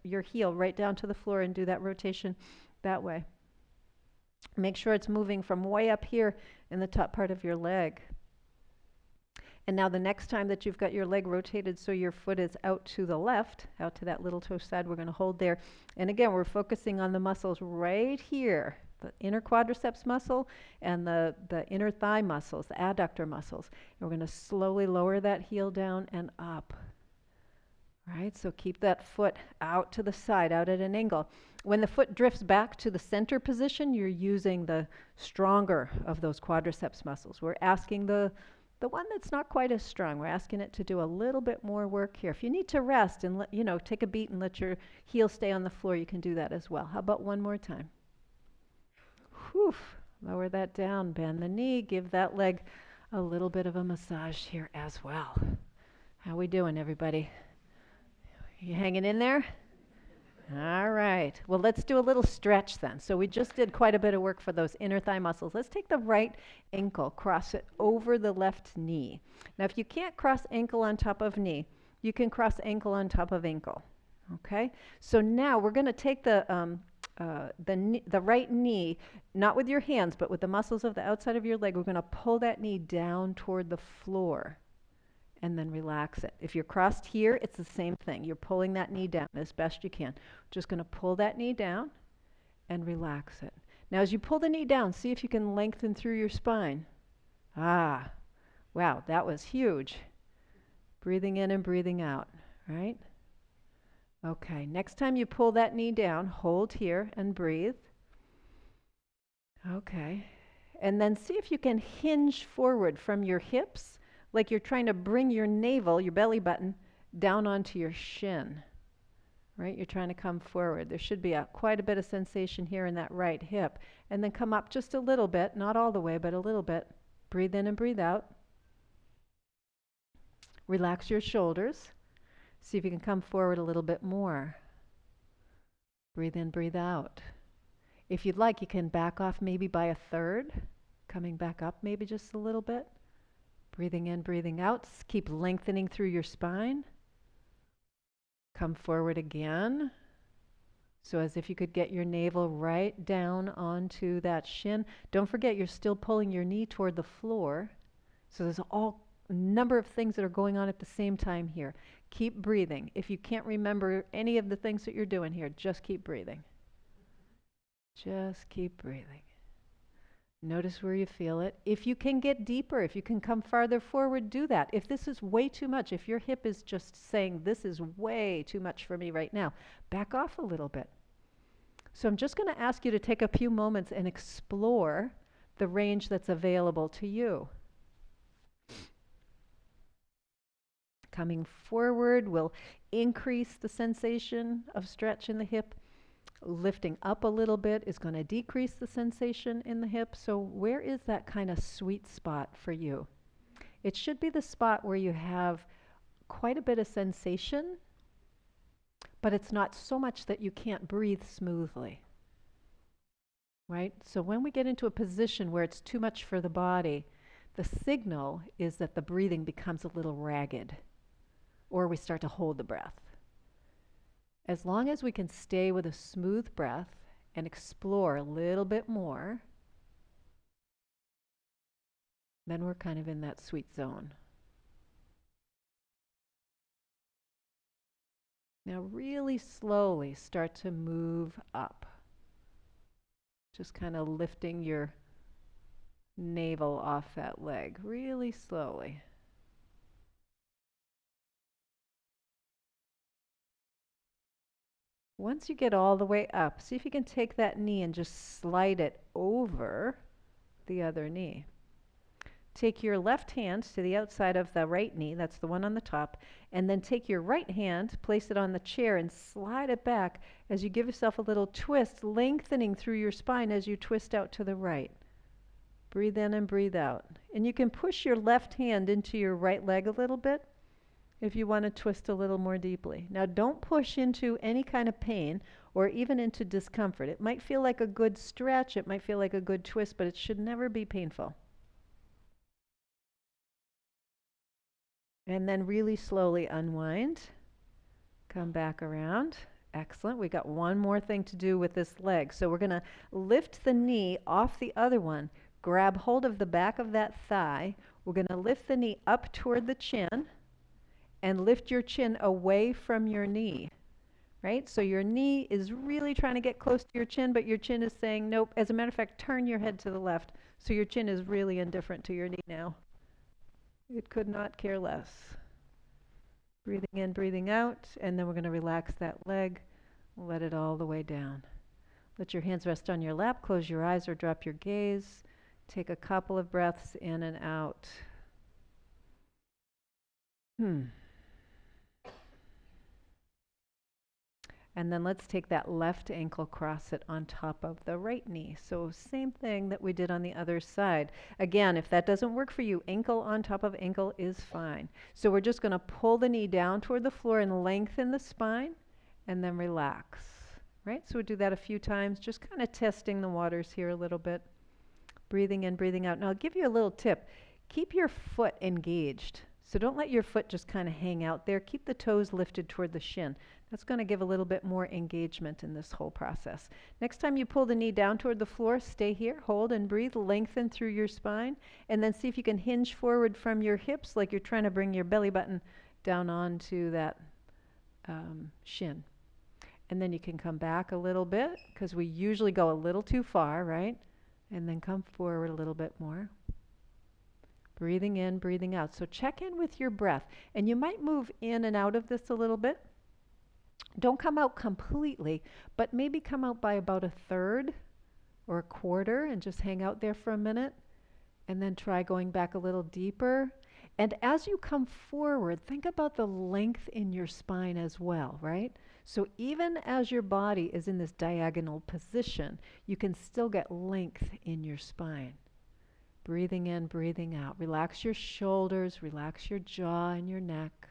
your heel right down to the floor and do that rotation that way. Make sure it's moving from way up here in the top part of your leg. And now the next time that you've got your leg rotated so your foot is out to the left, out to that little toe side, we're going to hold there. And again, we're focusing on the muscles right here, the inner quadriceps muscle and the inner thigh muscles, the adductor muscles. And we're going to slowly lower that heel down and up. Right, so keep that foot out to the side, out at an angle. When the foot drifts back to the center position, you're using the stronger of those quadriceps muscles. We're asking the one that's not quite as strong, we're asking it to do a little bit more work here. If you need to rest and take a beat and let your heel stay on the floor, you can do that as well. How about one more time? Whew, lower that down, bend the knee, give that leg a little bit of a massage here as well. How we doing, everybody? You hanging in there? All right. Well, let's do a little stretch then. So we just did quite a bit of work for those inner thigh muscles. Let's take the right ankle, cross it over the left knee. Now, if you can't cross ankle on top of knee, you can cross ankle on top of ankle. Okay? So now we're going to take the right knee, not with your hands, but with the muscles of the outside of your leg. We're going to pull that knee down toward the floor. And then relax it. If you're crossed here, it's the same thing. You're pulling that knee down as best you can. Just going to pull that knee down and relax it. Now, as you pull the knee down, see if you can lengthen through your spine. Ah, wow, that was huge. Breathing in and breathing out, right? Okay, next time you pull that knee down, hold here and breathe. Okay, and then see if you can hinge forward from your hips, like you're trying to bring your navel, your belly button, down onto your shin, right? You're trying to come forward. There should be quite a bit of sensation here in that right hip. And then come up just a little bit, not all the way, but a little bit. Breathe in and breathe out. Relax your shoulders. See if you can come forward a little bit more. Breathe in, breathe out. If you'd like, you can back off maybe by a third, coming back up maybe just a little bit. Breathing in, breathing out. Keep lengthening through your spine. Come forward again. So as if you could get your navel right down onto that shin. Don't forget you're still pulling your knee toward the floor. So there's a number of things that are going on at the same time here. Keep breathing. If you can't remember any of the things that you're doing here, just keep breathing. Just keep breathing. Notice where you feel it. If you can get deeper, if you can come farther forward, do that. If this is way too much, if your hip is just saying, this is way too much for me right now, back off a little bit. So I'm just going to ask you to take a few moments and explore the range that's available to you. Coming forward will increase the sensation of stretch in the hip. Lifting up a little bit is going to decrease the sensation in the hip. So where is that kind of sweet spot for you? It should be the spot where you have quite a bit of sensation, but it's not so much that you can't breathe smoothly. Right? So when we get into a position where it's too much for the body, the signal is that the breathing becomes a little ragged, or we start to hold the breath. As long as we can stay with a smooth breath and explore a little bit more, then we're kind of in that sweet zone. Now really slowly start to move up. Just kind of lifting your navel off that leg, really slowly. Once you get all the way up, see if you can take that knee and just slide it over the other knee. Take your left hand to the outside of the right knee, that's the one on the top, and then take your right hand, place it on the chair, and slide it back as you give yourself a little twist, lengthening through your spine as you twist out to the right. Breathe in and breathe out. And you can push your left hand into your right leg a little bit if you want to twist a little more deeply. Now don't push into any kind of pain or even into discomfort. It might feel like a good stretch, it might feel like a good twist, but it should never be painful. And then really slowly unwind. Come back around. Excellent. We got one more thing to do with this leg. So we're going to lift the knee off the other one. Grab hold of the back of that thigh. We're going to lift the knee up toward the chin and lift your chin away from your knee. Right? So your knee is really trying to get close to your chin, but your chin is saying nope. As a matter of fact, turn your head to the left. So your chin is really indifferent to your knee now. It could not care less. Breathing in, breathing out, and then we're going to relax that leg, let it all the way down. Let your hands rest on your lap, close your eyes or drop your gaze. Take a couple of breaths in and out. And then let's take that left ankle, cross it on top of the right knee. So same thing that we did on the other side. Again, if that doesn't work for you, ankle on top of ankle is fine. So we're just going to pull the knee down toward the floor and lengthen the spine and then relax. Right? So we'll do that a few times, just kind of testing the waters here a little bit. Breathing in, breathing out. Now I'll give you a little tip. Keep your foot engaged. So don't let your foot just kind of hang out there. Keep the toes lifted toward the shin. That's going to give a little bit more engagement in this whole process. Next time you pull the knee down toward the floor, stay here, hold and breathe, lengthen through your spine, and then see if you can hinge forward from your hips like you're trying to bring your belly button down onto that shin. And then you can come back a little bit, because we usually go a little too far, right? And then come forward a little bit more. Breathing in, breathing out. So check in with your breath. And you might move in and out of this a little bit. Don't come out completely, but maybe come out by about a third or a quarter and just hang out there for a minute. And then try going back a little deeper. And as you come forward, think about the length in your spine as well, right? So even as your body is in this diagonal position, you can still get length in your spine. Breathing in, breathing out. Relax your shoulders, relax your jaw and your neck.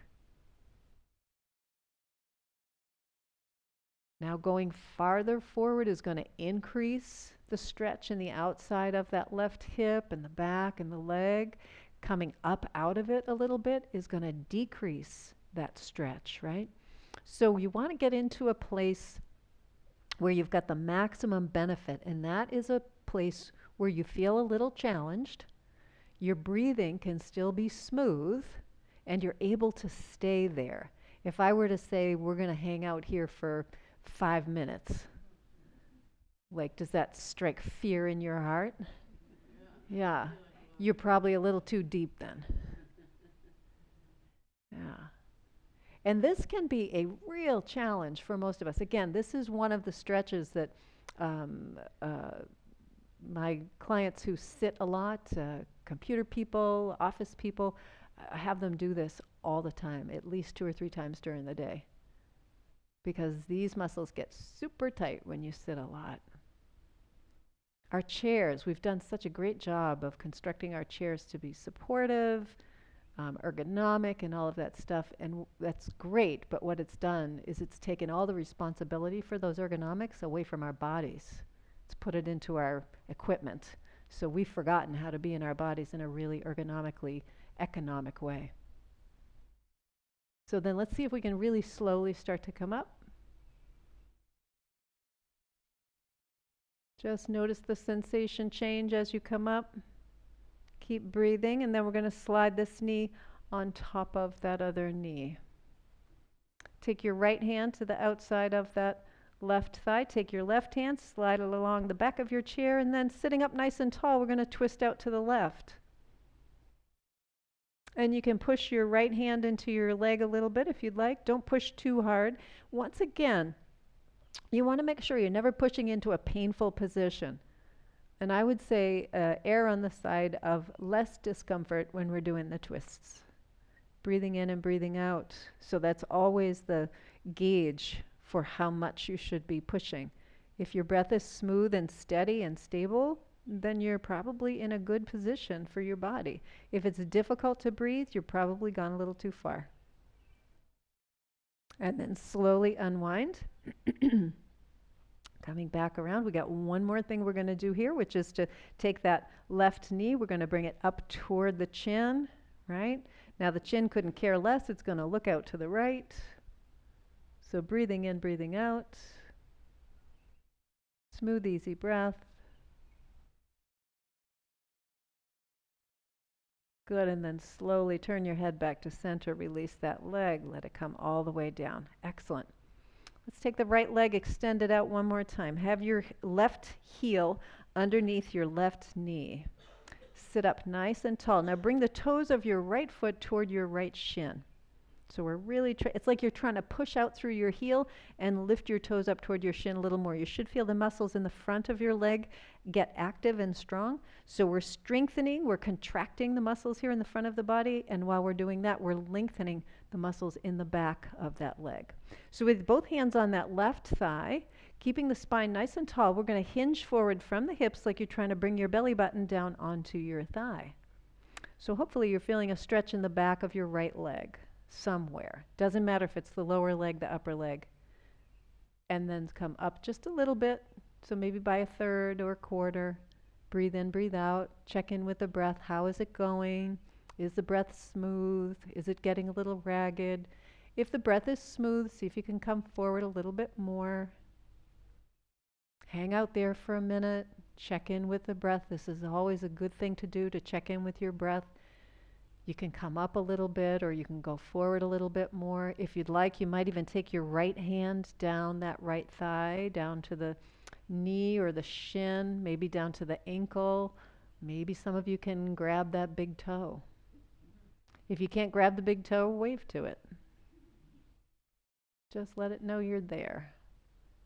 Now going farther forward is going to increase the stretch in the outside of that left hip and the back and the leg. Coming up out of it a little bit is going to decrease that stretch, right? So you want to get into a place where you've got the maximum benefit, and that is a place where you feel a little challenged. Your breathing can still be smooth, and you're able to stay there. If I were to say we're going to hang out here for 5 minutes, like, does that strike fear in your heart? Yeah. You're probably a little too deep then. Yeah. And this can be a real challenge for most of us. Again, this is one of the stretches that My clients who sit a lot, computer people, office people, I have them do this all the time, at least 2 or 3 times during the day, because these muscles get super tight when you sit a lot. Our chairs, we've done such a great job of constructing our chairs to be supportive, ergonomic, and all of that stuff, and that's great, but what it's done is it's taken all the responsibility for those ergonomics away from our bodies. It's put it into our equipment. So we've forgotten how to be in our bodies in a really ergonomically economic way. So then let's see if we can really slowly start to come up. Just notice the sensation change as you come up. Keep breathing, and then we're going to slide this knee on top of that other knee. Take your right hand to the outside of that left thigh. Take your left hand, slide it along the back of your chair, and then sitting up nice and tall, we're going to twist out to the left. And you can push your right hand into your leg a little bit if you'd like. Don't push too hard. Once again, you want to make sure you're never pushing into a painful position. And I would say err on the side of less discomfort when we're doing the twists. Breathing in and breathing out. So that's always the gauge for how much you should be pushing. If your breath is smooth and steady and stable, then you're probably in a good position for your body. If it's difficult to breathe, you're probably gone a little too far. And then slowly unwind. Coming back around, we got one more thing we're going to do here, which is to take that left knee. We're going to bring it up toward the chin, right? Now the chin couldn't care less. It's going to look out to the right. So breathing in, breathing out. Smooth, easy breath. Good, and then slowly turn your head back to center. Release that leg. Let it come all the way down. Excellent. Let's take the right leg, extend it out one more time. Have your left heel underneath your left knee. Sit up nice and tall. Now bring the toes of your right foot toward your right shin. So we're really, it's like you're trying to push out through your heel and lift your toes up toward your shin a little more. You should feel the muscles in the front of your leg get active and strong. So we're strengthening, we're contracting the muscles here in the front of the body, and while we're doing that, we're lengthening the muscles in the back of that leg. So with both hands on that left thigh, keeping the spine nice and tall, we're going to hinge forward from the hips like you're trying to bring your belly button down onto your thigh. So hopefully you're feeling a stretch in the back of your right leg somewhere. Doesn't matter if it's the lower leg, the upper leg. And then come up just a little bit, so maybe by a third or a quarter. Breathe in, breathe out. Check in with the breath. How is it going? Is the breath smooth? Is it getting a little ragged? If the breath is smooth, see if you can come forward a little bit more. Hang out there for a minute. Check in with the breath. This is always a good thing to do, to check in with your breath. You can come up a little bit, or you can go forward a little bit more. If you'd like, you might even take your right hand down that right thigh, down to the knee or the shin, maybe down to the ankle. Maybe some of you can grab that big toe. If you can't grab the big toe, wave to it. Just let it know you're there.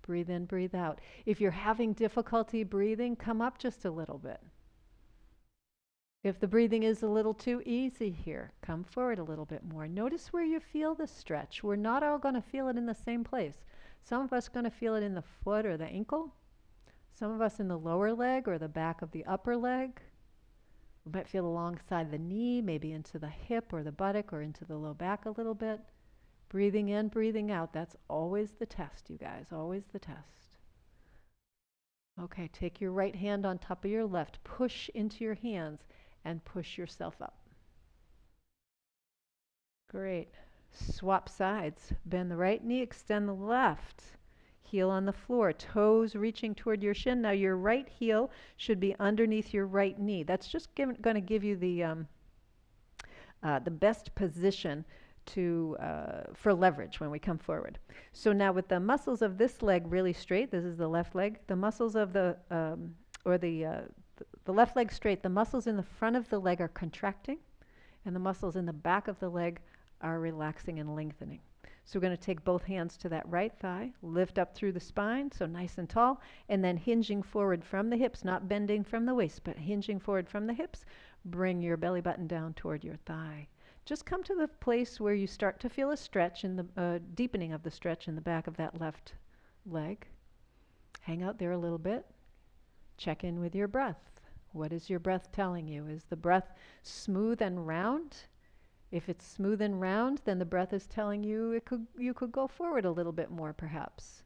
Breathe in, breathe out. If you're having difficulty breathing, come up just a little bit. If the breathing is a little too easy here, come forward a little bit more. Notice where you feel the stretch. We're not all going to feel it in the same place. Some of us are going to feel it in the foot or the ankle. Some of us in the lower leg or the back of the upper leg. We might feel alongside the knee, maybe into the hip or the buttock or into the low back a little bit. Breathing in, breathing out. That's always the test, you guys. Always the test. Okay, take your right hand on top of your left. Push into your hands and push yourself up. Great. Swap sides. Bend the right knee, extend the left. Heel on the floor, toes reaching toward your shin. Now your right heel should be underneath your right knee. That's just going to give you the best position for leverage when we come forward. So now with the muscles of this leg really straight, this is the left leg, the muscles of the left leg straight, the muscles in the front of the leg are contracting, and the muscles in the back of the leg are relaxing and lengthening. So we're going to take both hands to that right thigh, lift up through the spine, so nice and tall, and then hinging forward from the hips, not bending from the waist, but hinging forward from the hips. Bring your belly button down toward your thigh. Just come to the place where you start to feel a stretch in the deepening of the stretch in the back of that left leg. Hang out there a little bit. Check in with your breath. What is your breath telling you? Is the breath smooth and round? If it's smooth and round, then the breath is telling you you could go forward a little bit more, perhaps.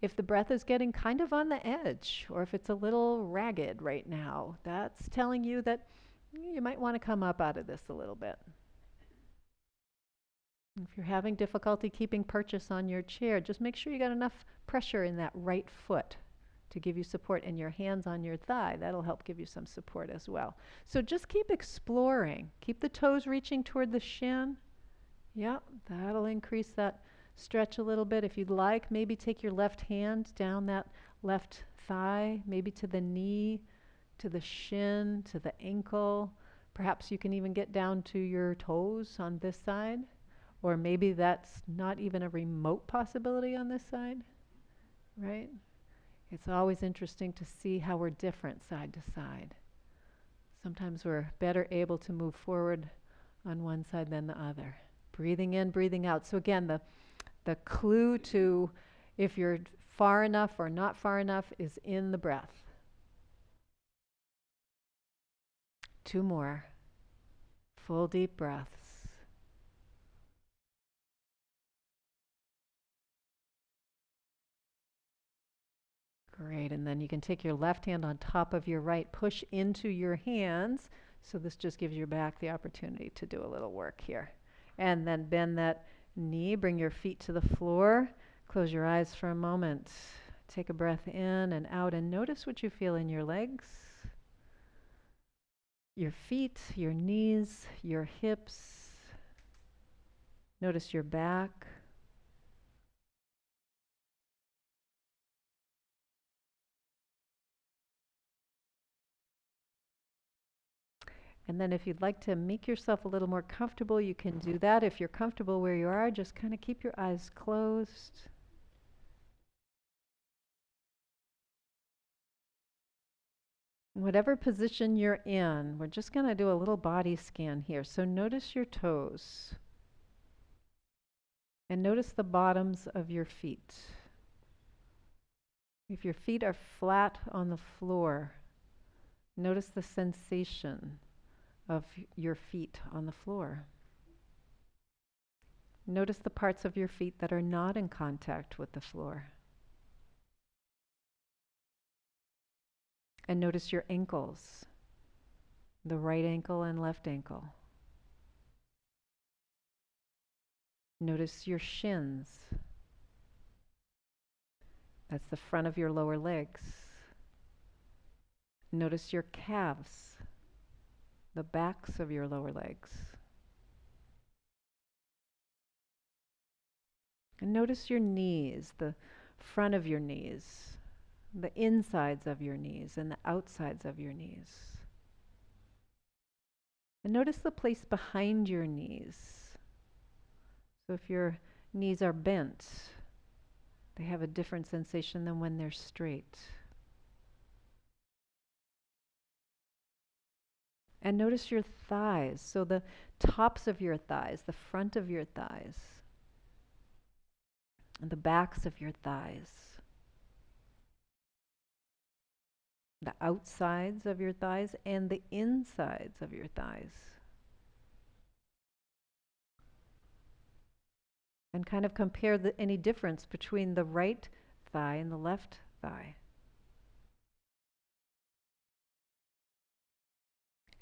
If the breath is getting kind of on the edge, or if it's a little ragged right now, that's telling you that you might want to come up out of this a little bit. If you're having difficulty keeping purchase on your chair, just make sure you got enough pressure in that right foot to give you support, and your hands on your thigh. That'll help give you some support as well. So just keep exploring. Keep the toes reaching toward the shin. Yeah, that'll increase that stretch a little bit. If you'd like, maybe take your left hand down that left thigh, maybe to the knee, to the shin, to the ankle. Perhaps you can even get down to your toes on this side. Or maybe that's not even a remote possibility on this side, right? It's always interesting to see how we're different side to side. Sometimes we're better able to move forward on one side than the other. Breathing in, breathing out. So again, the clue to if you're far enough or not far enough is in the breath. 2 more. Full deep breaths. Great, and then you can take your left hand on top of your right, push into your hands. So this just gives your back the opportunity to do a little work here. And then bend that knee, bring your feet to the floor, close your eyes for a moment. Take a breath in and out and notice what you feel in your legs, your feet, your knees, your hips. Notice your back. And then if you'd like to make yourself a little more comfortable, you can do that. If you're comfortable where you are, just kind of keep your eyes closed. Whatever position you're in, we're just going to do a little body scan here. So notice your toes. And notice the bottoms of your feet. If your feet are flat on the floor, notice the sensation of your feet on the floor. Notice the parts of your feet that are not in contact with the floor. And notice your ankles, the right ankle and left ankle. Notice your shins. That's the front of your lower legs. Notice your calves, the backs of your lower legs. And notice your knees, the front of your knees, the insides of your knees and the outsides of your knees. And notice the place behind your knees. So if your knees are bent, they have a different sensation than when they're straight. And notice your thighs, so the tops of your thighs, the front of your thighs, and the backs of your thighs, the outsides of your thighs and the insides of your thighs. And kind of compare any difference between the right thigh and the left thigh.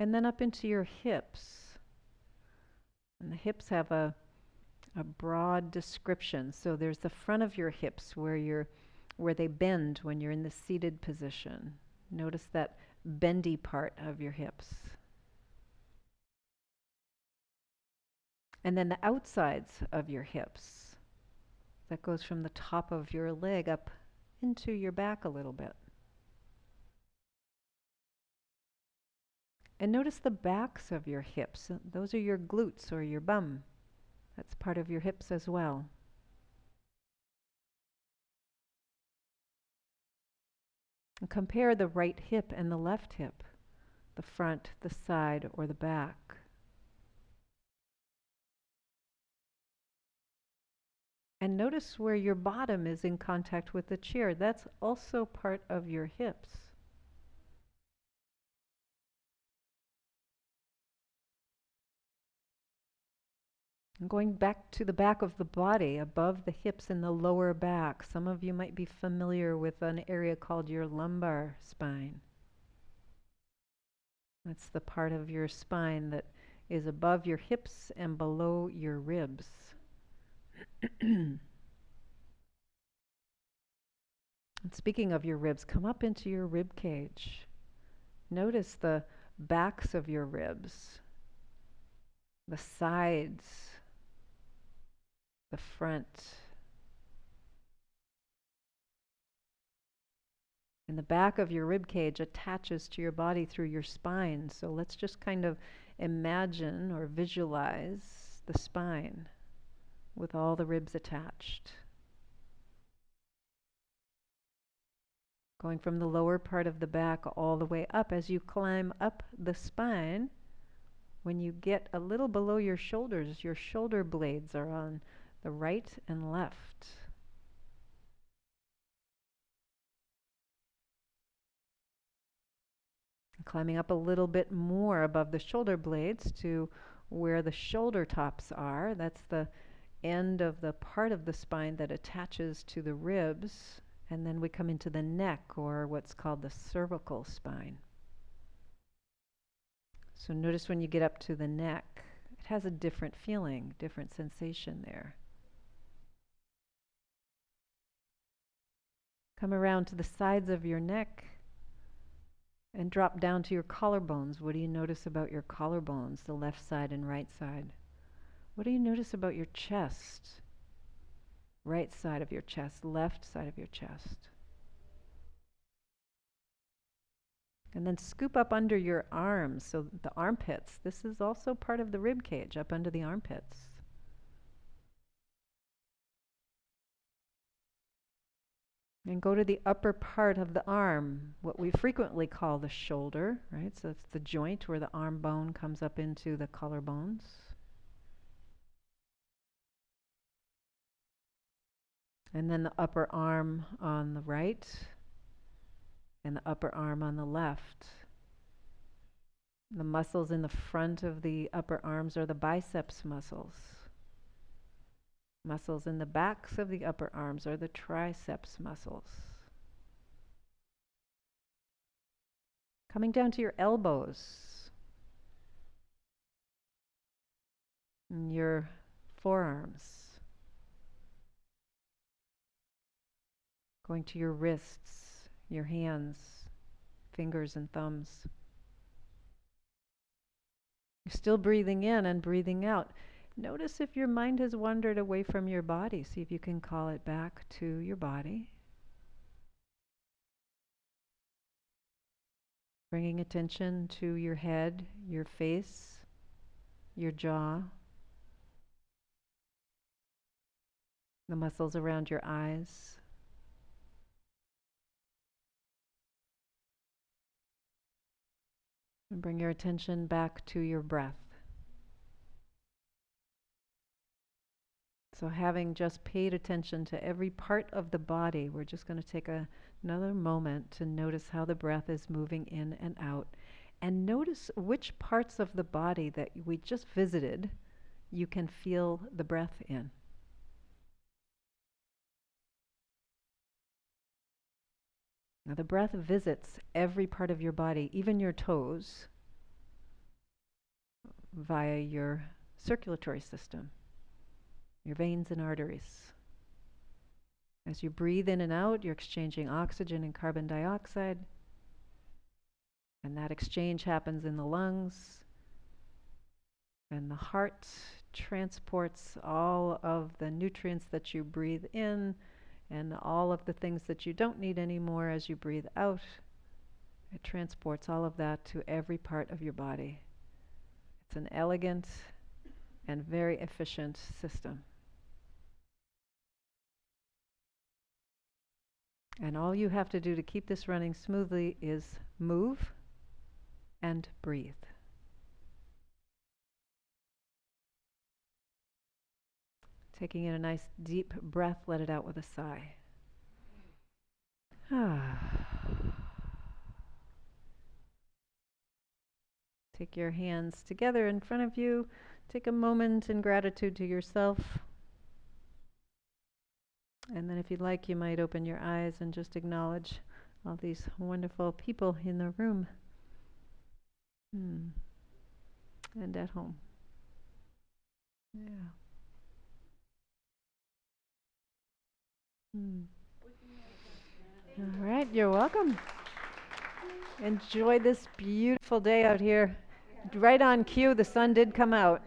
And then up into your hips. And the hips have a broad description. So there's the front of your hips where they bend when you're in the seated position. Notice that bendy part of your hips. And then the outsides of your hips. That goes from the top of your leg up into your back a little bit. And notice the backs of your hips. Those are your glutes or your bum. That's part of your hips as well. And compare the right hip and the left hip, the front, the side, or the back. And notice where your bottom is in contact with the chair. That's also part of your hips. And going back to the back of the body, above the hips and the lower back. Some of you might be familiar with an area called your lumbar spine. That's the part of your spine that is above your hips and below your ribs. And speaking of your ribs, come up into your rib cage. Notice the backs of your ribs, the sides, the front. And the back of your rib cage attaches to your body through your spine. So let's just kind of imagine or visualize the spine with all the ribs attached. Going from the lower part of the back all the way up. As you climb up the spine, when you get a little below your shoulders, your shoulder blades are on the right and left. Climbing up a little bit more above the shoulder blades to where the shoulder tops are. That's the end of the part of the spine that attaches to the ribs. And then we come into the neck, or what's called the cervical spine. So notice when you get up to the neck, it has a different feeling, different sensation there. Come around to the sides of your neck and drop down to your collarbones. What do you notice about your collarbones, the left side and right side? What do you notice about your chest? Right side of your chest, left side of your chest. And then scoop up under your arms, so the armpits. This is also part of the rib cage, up under the armpits. And go to the upper part of the arm, what we frequently call the shoulder, right? So it's the joint where the arm bone comes up into the collarbones. And then the upper arm on the right and the upper arm on the left. The muscles in the front of the upper arms are the biceps muscles. Muscles in the backs of the upper arms are the triceps muscles. Coming down to your elbows and your forearms. Going to your wrists, your hands, fingers and thumbs. You're still breathing in and breathing out. Notice if your mind has wandered away from your body. See if you can call it back to your body. Bringing attention to your head, your face, your jaw, the muscles around your eyes. And bring your attention back to your breath. So having just paid attention to every part of the body, we're just going to take another moment to notice how the breath is moving in and out. And notice which parts of the body that we just visited you can feel the breath in. Now the breath visits every part of your body, even your toes, via your circulatory system, your veins and arteries. As you breathe in and out, you're exchanging oxygen and carbon dioxide, and that exchange happens in the lungs, and the heart transports all of the nutrients that you breathe in and all of the things that you don't need anymore as you breathe out. It transports all of that to every part of your body. It's an elegant and very efficient system. And all you have to do to keep this running smoothly is move and breathe. Taking in a nice deep breath, let it out with a sigh. Take your hands together in front of you. Take a moment in gratitude to yourself. And then if you'd like, you might open your eyes and just acknowledge all these wonderful people in the room and at home. Yeah. All right, you're welcome. Enjoy this beautiful day out here. Right on cue, the sun did come out.